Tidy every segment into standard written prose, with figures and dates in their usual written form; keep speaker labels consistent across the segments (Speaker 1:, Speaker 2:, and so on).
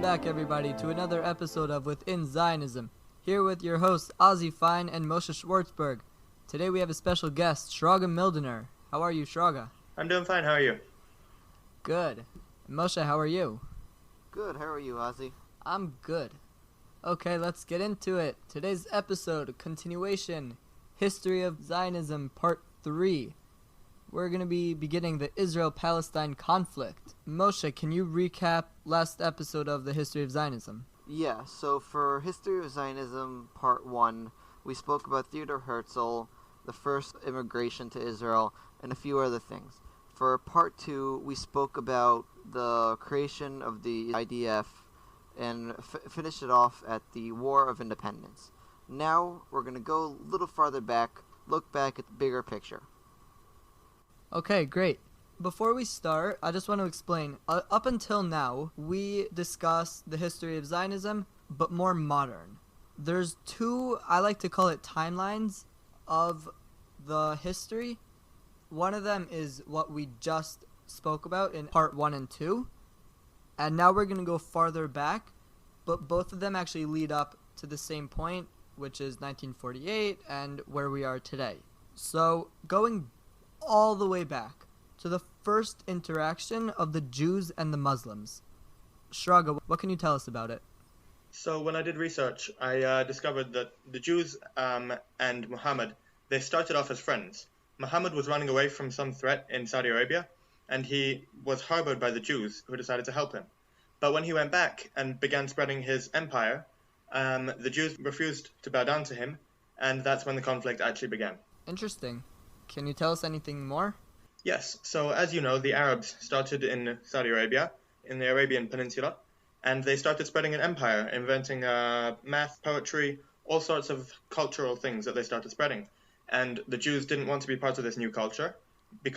Speaker 1: Welcome back, everybody, to another episode of Within Zionism. Here with your hosts, Ozzy Fine and Moshe Schwartzberg. Today we have a special guest, Shraga Mildener. How are you, Shraga?
Speaker 2: I'm doing fine. How are you?
Speaker 1: Good. And Moshe, how are you?
Speaker 3: Good. How are you, Ozzy?
Speaker 1: I'm good. Okay, let's get into it. Today's episode, continuation, History of Zionism, Part 3. We're going to be beginning the Israel-Palestine conflict. Moshe, can you recap last episode of the History of Zionism?
Speaker 3: Yeah, so for History of Zionism Part 1, we spoke about Theodor Herzl, the first immigration to Israel, and a few other things. For Part 2, we spoke about the creation of the IDF and finished it off at the War of Independence. Now, we're going to go a little farther back, look back at the bigger picture.
Speaker 1: Okay, great. Before we start, I just want to explain. Up until now, we discussed the history of Zionism, but more modern. There's two, I like to call it timelines of the history. One of them is what we just spoke about in Part 1 and 2. And now we're going to go farther back, but both of them actually lead up to the same point, which is 1948 and where we are today. So, going all the way back to the first interaction of the Jews and the Muslims. Shraga, what can you tell us about it?
Speaker 2: So when I did research, I discovered that the Jews and Muhammad, they started off as friends. Muhammad was running away from some threat in Saudi Arabia, and he was harbored by the Jews, who decided to help him. But when he went back and began spreading his empire, the Jews refused to bow down to him, and that's when the conflict actually began.
Speaker 1: Interesting. Can you tell us anything more?
Speaker 2: Yes, so as you know, the Arabs started in Saudi Arabia, in the Arabian Peninsula, and they started spreading an empire, inventing math, poetry, all sorts of cultural things that they started spreading. And the Jews didn't want to be part of this new culture,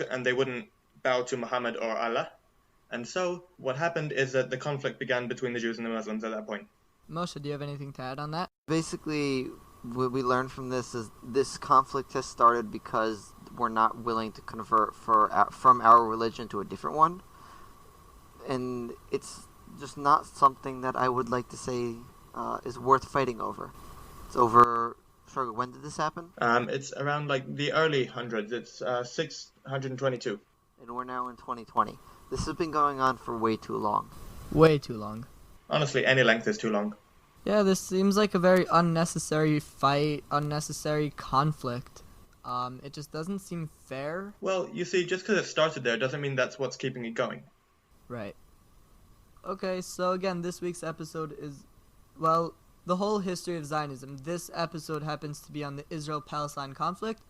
Speaker 2: and they wouldn't bow to Muhammad or Allah. And so what happened is that the conflict began between the Jews and the Muslims at that point.
Speaker 1: Moshe, do you have anything to add on that?
Speaker 3: Basically, what we learned from this is this conflict has started because we're not willing to convert from our religion to a different one. And it's just not something that I would like to say is worth fighting over. It's over... Sorry, when did this happen?
Speaker 2: It's around like the early hundreds. It's 622.
Speaker 3: And we're now in 2020. This has been going on for way too long.
Speaker 1: Way too long.
Speaker 2: Honestly, any length is too long.
Speaker 1: Yeah, this seems like a very unnecessary fight, unnecessary conflict. It just doesn't seem fair.
Speaker 2: Well, you see, just because it started there doesn't mean that's what's keeping it going.
Speaker 1: Right. Okay, so again, this week's episode is, well, the whole history of Zionism. This episode happens to be on the Israel-Palestine conflict,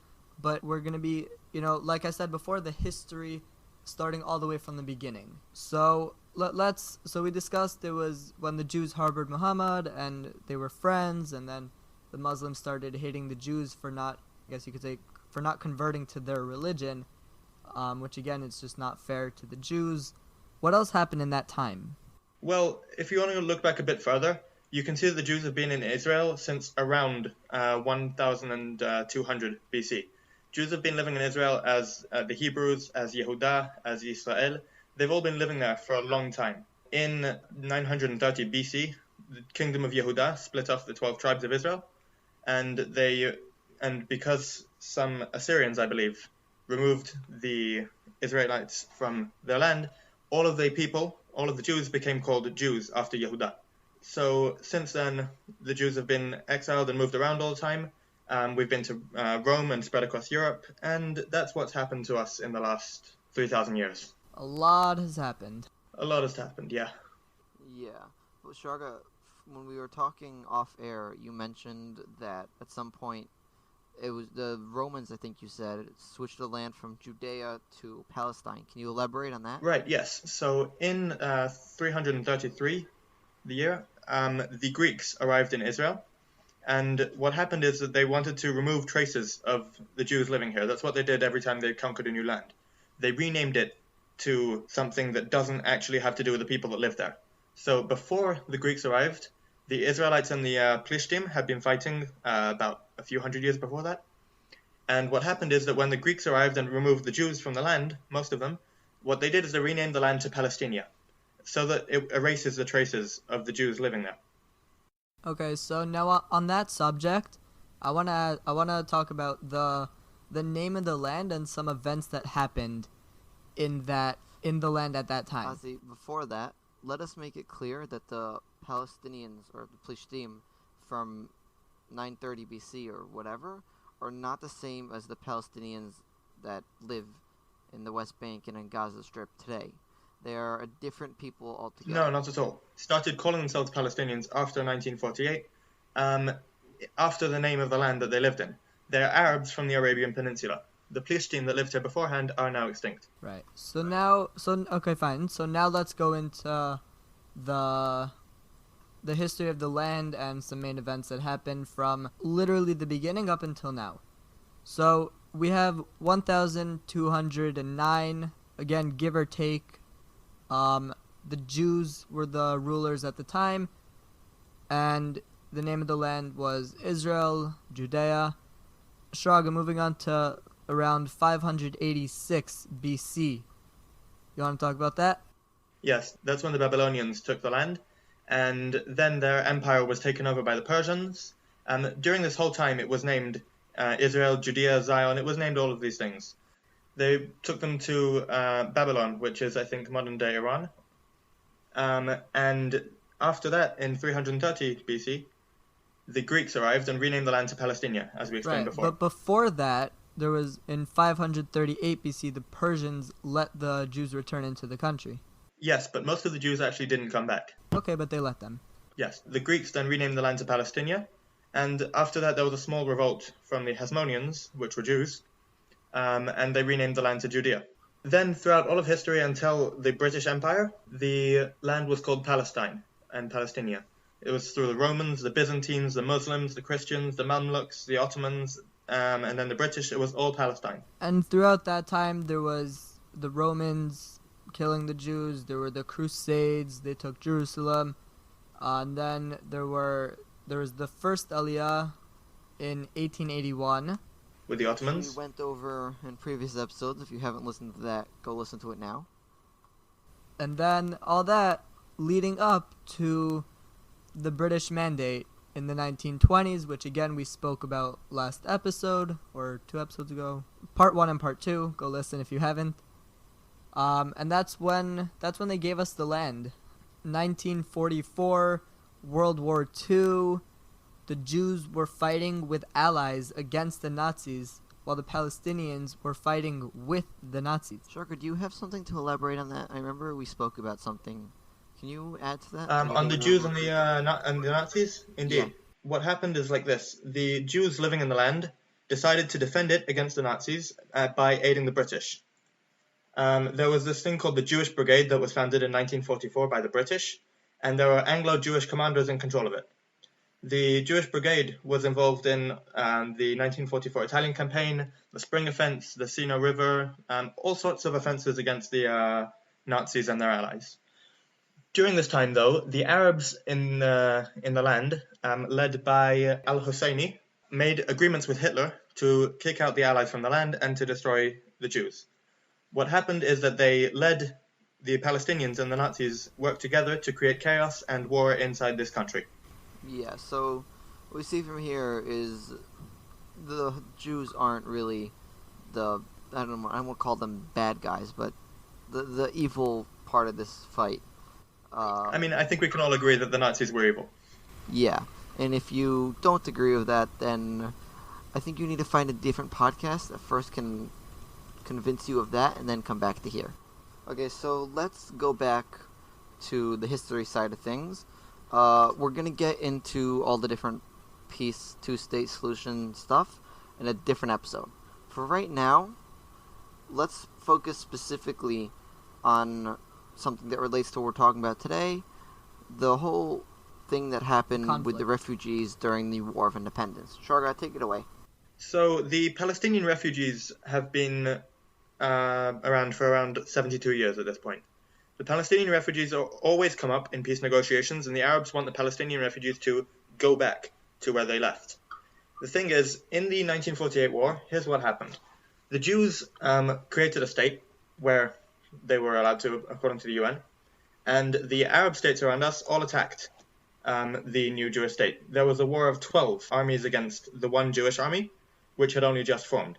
Speaker 1: but we're going to be, like I said before, the history starting all the way from the beginning. So we discussed it was when the Jews harbored Muhammad and they were friends, and then the Muslims started hating the Jews for not, I guess you could say, for not converting to their religion, which again, it's just not fair to the Jews. What else happened in that time?
Speaker 2: Well, if you want to look back a bit further, you can see that the Jews have been in Israel since around 1200 BC. Jews have been living in Israel as the Hebrews, as Yehuda, as Israel. They've all been living there for a long time. In 930 BC, the kingdom of Yehuda split off the 12 tribes of Israel, and because some Assyrians, I believe, removed the Israelites from their land, all of the Jews became called Jews after Yehuda. So since then, the Jews have been exiled and moved around all the time. We've been to Rome and spread across Europe, and that's what's happened to us in the last 3,000 years.
Speaker 1: A lot has happened.
Speaker 2: A lot has happened, yeah.
Speaker 3: Yeah. Well, Shraga, when we were talking off air, you mentioned that at some point it was the Romans, I think you said, switched the land from Judea to Palestine. Can you elaborate on that?
Speaker 2: Right, yes. So in 333, the year, the Greeks arrived in Israel. And what happened is that they wanted to remove traces of the Jews living here. That's what they did every time they conquered a new land. They renamed it to something that doesn't actually have to do with the people that live there. So before the Greeks arrived, the Israelites and the Plishtim had been fighting about a few hundred years before that. And what happened is that when the Greeks arrived and removed the Jews from the land, most of them, what they did is they renamed the land to Palestinian. so that it erases the traces of the Jews living there.
Speaker 1: Okay, so now on that subject, I wanna talk about the name of the land and some events that happened in the land at that time.
Speaker 3: Ozzy, before that, let us make it clear that the Palestinians, or the Plishtim, from 930 BC or whatever, are not the same as the Palestinians that live in the West Bank and in Gaza Strip today. They are a different people altogether.
Speaker 2: No, not at all. Started calling themselves Palestinians after 1948, after the name of the land that they lived in. They're Arabs from the Arabian Peninsula. The Plishtim that lived here beforehand are now extinct.
Speaker 1: Right. Okay, fine. So now let's go into the history of the land and some main events that happened from literally the beginning up until now. So we have 1,209, again, give or take. The Jews were the rulers at the time, and the name of the land was Israel, Judea. Shraga, moving on to around 586 BC. You want to talk about that?
Speaker 2: Yes, that's when the Babylonians took the land, and then their empire was taken over by the Persians. During this whole time, it was named Israel, Judea, Zion. It was named all of these things. They took them to Babylon, which is, I think, modern-day Iran. And after that, in 330 BC, the Greeks arrived and renamed the land to Palestine, as we explained before.
Speaker 1: But before that, there was, in 538 BC, the Persians let the Jews return into the country.
Speaker 2: Yes, but most of the Jews actually didn't come back.
Speaker 1: Okay, but they let them.
Speaker 2: Yes, the Greeks then renamed the land to Palestine, and after that there was a small revolt from the Hasmoneans, which were Jews, and they renamed the land to Judea. Then, throughout all of history until the British Empire, the land was called Palestine and Palestinia. It was through the Romans, the Byzantines, the Muslims, the Christians, the Mamluks, the Ottomans, and then the British. It was all Palestine.
Speaker 1: And throughout that time, there was the Romans killing the Jews. There were the Crusades. They took Jerusalem. And then there was the first Aliyah in 1881.
Speaker 2: With the Ottomans.
Speaker 3: We went over in previous episodes. If you haven't listened to that, go listen to it now.
Speaker 1: And then all that leading up to the British Mandate in the 1920s, which again we spoke about last episode or 2 episodes ago. Part 1 and Part 2. Go listen if you haven't. And that's when they gave us the land. 1944, World War II. The Jews were fighting with allies against the Nazis, while the Palestinians were fighting with the Nazis.
Speaker 3: Sharka, do you have something to elaborate on that? I remember we spoke about something. Can you add to that?
Speaker 2: On the Jews and the Nazis? Indeed.
Speaker 3: Yeah.
Speaker 2: What happened is like this. The Jews living in the land decided to defend it against the Nazis by aiding the British. There was this thing called the Jewish Brigade that was founded in 1944 by the British, and there were Anglo-Jewish commanders in control of it. The Jewish Brigade was involved in the 1944 Italian campaign, the Spring Offense, the Sino River, all sorts of offenses against the Nazis and their allies. During this time, though, the Arabs in the land, led by al-Husseini, made agreements with Hitler to kick out the allies from the land and to destroy the Jews. What happened is that they led the Palestinians and the Nazis worked together to create chaos and war inside this country.
Speaker 3: Yeah, so what we see from here is the Jews aren't really I won't call them bad guys, but the evil part of this fight.
Speaker 2: I think we can all agree that the Nazis were evil.
Speaker 3: Yeah, and if you don't agree with that, then I think you need to find a different podcast that first can convince you of that, and then come back to here. Okay, so let's go back to the history side of things. We're going to get into all the different peace, two-state solution stuff in a different episode. For right now, let's focus specifically on something that relates to what we're talking about today, the whole thing that happened with the refugees during the War of Independence. Sharga, take it away.
Speaker 2: So the Palestinian refugees have been around for around 72 years at this point. The Palestinian refugees always come up in peace negotiations, and the Arabs want the Palestinian refugees to go back to where they left. The thing is, in the 1948 war, here's what happened. The Jews created a state where they were allowed to, according to the UN, And the Arab states around us all attacked the new Jewish state. There was a war of 12 armies against the one Jewish army, which had only just formed.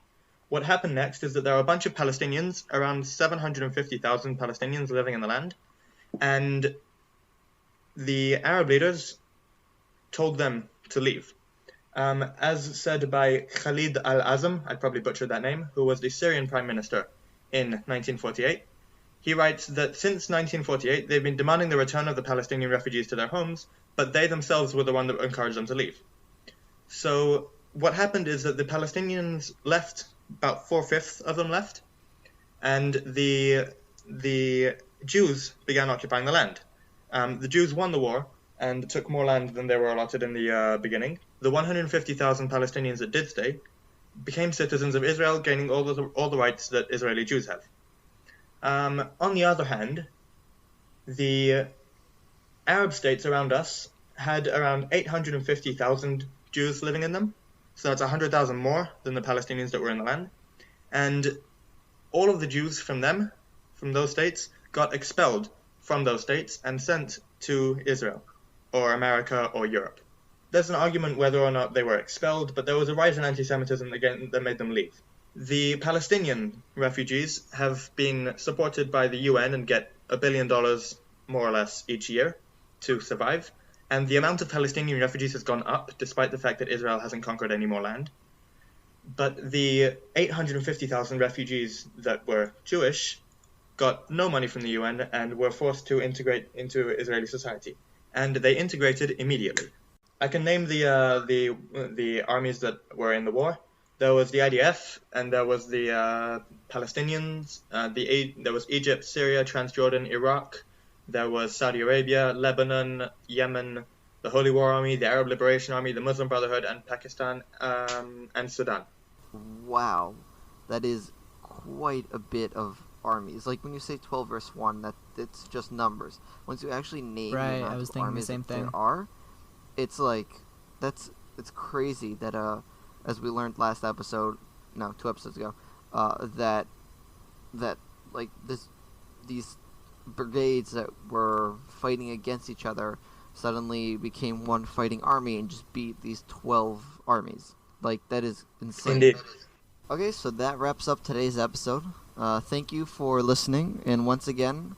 Speaker 2: What happened next is that there are a bunch of Palestinians, around 750,000 Palestinians living in the land, and the Arab leaders told them to leave. As said by Khalid al-Azam, I probably butchered that name, who was the Syrian prime minister in 1948, he writes that since 1948 they've been demanding the return of the Palestinian refugees to their homes, but they themselves were the one that encouraged them to leave. So what happened is that the Palestinians left, about 4/5 of them left, and the Jews began occupying the land. The Jews won the war and took more land than they were allotted in the beginning. The 150,000 Palestinians that did stay became citizens of Israel, gaining all the rights that Israeli Jews have. On the other hand, the Arab states around us had around 850,000 Jews living in them, so that's 100,000 more than the Palestinians that were in the land, and all of the Jews from those states, got expelled from those states and sent to Israel, or America, or Europe. There's an argument whether or not they were expelled, but there was a rise in anti-Semitism again that made them leave. The Palestinian refugees have been supported by the UN and get $1 billion, more or less, each year to survive. And the amount of Palestinian refugees has gone up, despite the fact that Israel hasn't conquered any more land. But the 850,000 refugees that were Jewish got no money from the UN and were forced to integrate into Israeli society. And they integrated immediately. I can name the armies that were in the war. There was the IDF, and there was the Palestinians, there was Egypt, Syria, Transjordan, Iraq, there was Saudi Arabia, Lebanon, Yemen, the Holy War Army, the Arab Liberation Army, the Muslim Brotherhood, and Pakistan, and Sudan.
Speaker 3: Wow, that is quite a bit of armies. Like when you say 12 versus 1, it's just numbers. Once you actually name the amount of armies that there are, it's like, it's crazy that as we learned last episode, no, 2 episodes ago, that like these brigades that were fighting against each other suddenly became one fighting army and just beat these 12 armies. Like, that is insane.
Speaker 2: Indeed.
Speaker 3: Okay, so that wraps up today's episode. Thank you for listening, and once again,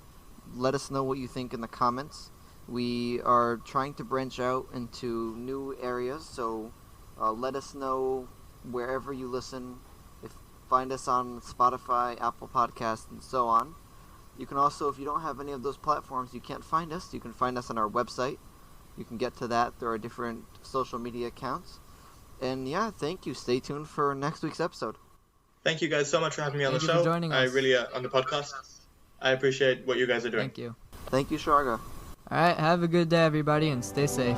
Speaker 3: let us know what you think in the comments. We are trying to branch out into new areas, so let us know wherever you listen. Find us on Spotify, Apple Podcasts, and so on. You can also, if you don't have any of those platforms, you can't find us. You can find us on our website. You can get to that through our different social media accounts. And yeah, thank you. Stay tuned for next week's episode.
Speaker 2: Thank you guys so much for having me on the show.
Speaker 1: Thank you for joining us.
Speaker 2: I really, on the podcast. I appreciate what you guys are doing.
Speaker 1: Thank you.
Speaker 3: Thank you, Sharga.
Speaker 1: All right, have a good day, everybody, and stay safe.